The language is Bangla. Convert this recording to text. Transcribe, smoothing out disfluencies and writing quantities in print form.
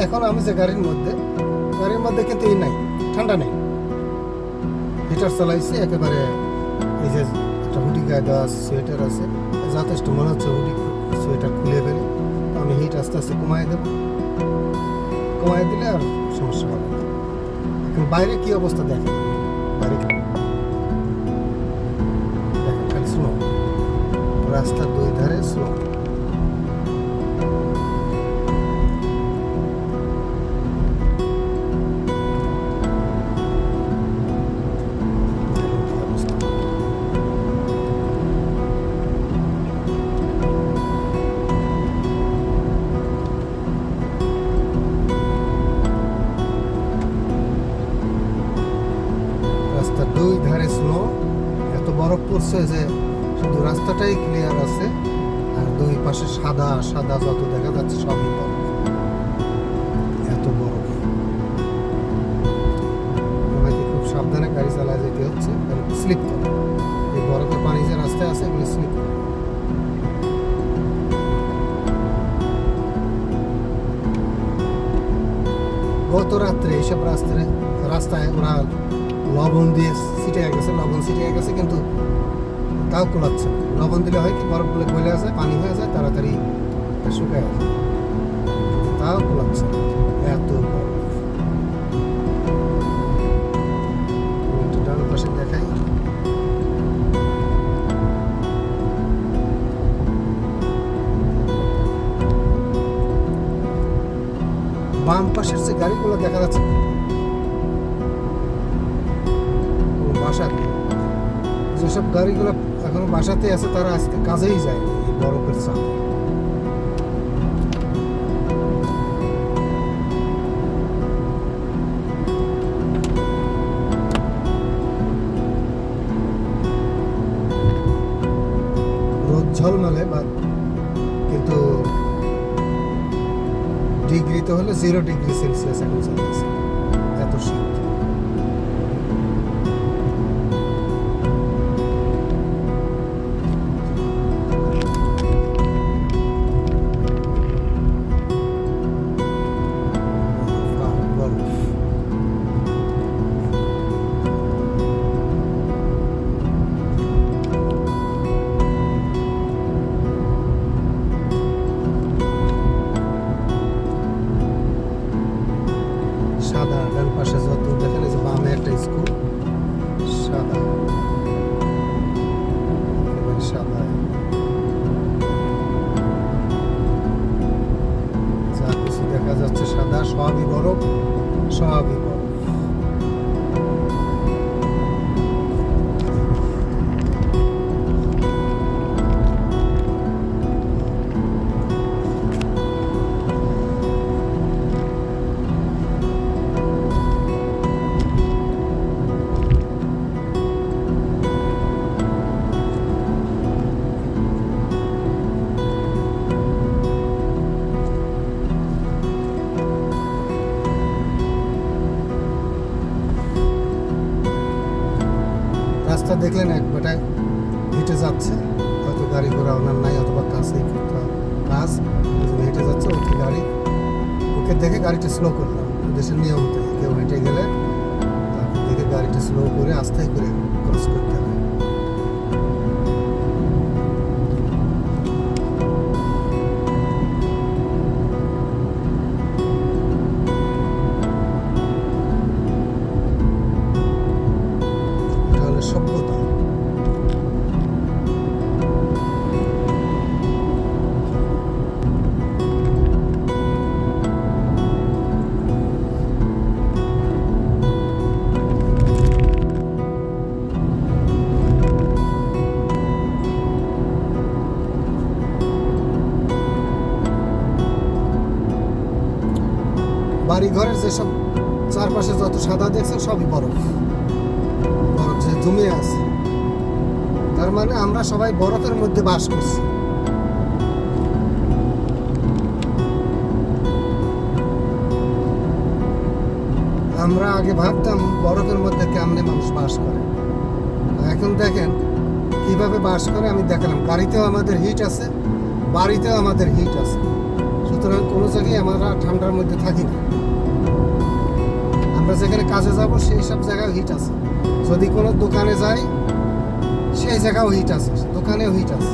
এখন আমি যে গাড়ির মধ্যে কিন্তু এই নাই, ঠান্ডা নেই। হিটার চালাইছি একেবারে। এই যে একটা হুডি গায়ে দেওয়া সোয়েটার আছে, যথেষ্ট মনে হচ্ছে হুডি সোয়েটার খুলে ফেলে। আমি হিট আস্তে আস্তে কমাই দেবো, কমাই দিলে আর সমস্যা হবে না। এখন বাইরে কি অবস্থা দেখেন, বাইরে দেখেন খালি স্নো, রাস্তার দুই ধারে স্নো। রাস্তার দুই ধারে স্নো, এত বরফ পড়ছে যে শুধু রাস্তাটাই ক্লিয়ার আছে, আর দুই পাশে সাদা সাদা যত দেখা যাচ্ছে সবই বরফ, এত বরফ। আমাকে খুব সাবধানে গাড়ি চালায় যেতে হচ্ছে, কারণ স্লিপ করে। এই বরফের পানি যে রাস্তায় আছে এগুলো স্লিপ করে। গত রাত্রে এইসব রাস্তায় ওরা লবণ দিয়ে ছিটিয়ে গেছে, কিন্তু তাও কোলাচ্ছে না। লবণ দিলে হয় কি, বরফগুলো গলে আসে, পানি হয়ে যায়, তাড়াতাড়ি শুকায় যায়, তাও কোলাচ্ছে না, এত বরফ। একটু ডান পাশে দেখাই, বাম পাশের যে গাড়িগুলো দেখা যাচ্ছে বাসাতে, যেসব গাড়িগুলো এখনো বাসাতে আছে তারা আজকে কাজেই যায় এই বরফের চাপে। রোদ ঝলমলে বা কিন্তু ডিগ্রি তো হলো 0 ডিগ্রি সেলসিয়াস এখন চলতেছে, এত শীত। সাদা ডান পাশে যত দেখেন, এই যে বামে একটা স্কুল, সাদা, একেবারে সাদা, যা কিছু দেখা যাচ্ছে সাদা, সবই বরফ, সবই বরফ। রাস্তা দেখলেন এক বেটায় হেঁটে যাচ্ছে, হয়তো গাড়ি ঘোড়া ওনার নাই, অথবা কাছেই কাজ, হেঁটে যাচ্ছে, ওকে দেখে গাড়িটা স্লো করলাম। দেশের নিয়ম থেকে কেউ হেঁটে গেলে তাকে দেখে গাড়িটা স্লো করে আস্তে করে ক্রস করতে হবে। এটা হলো সভ্যতা। বাড়ি ঘরের যেসব চারপাশে যত সাদা দেখছেন সবই বরফ, বরফ যে জমে আছে, তার মানে আমরা সবাই বরফের মধ্যে বাস করছি। আমরা আগে ভাবতাম বরফের মধ্যে কেমনে মানুষ বাস করে, এখন দেখেন কিভাবে বাস করে। আমি দেখালাম, গাড়িতেও আমাদের হিট আছে, বাড়িতেও আমাদের হিট আছে, সুতরাং কোনো জায়গায় আমরা ঠান্ডার মধ্যে থাকি না। আমরা যেখানে কাজে যাব সেই সব জায়গায় হিট আছে, যদি কোনো দোকানে যাই সেই জায়গাও হিট আছে, দোকানেও হিট আছে।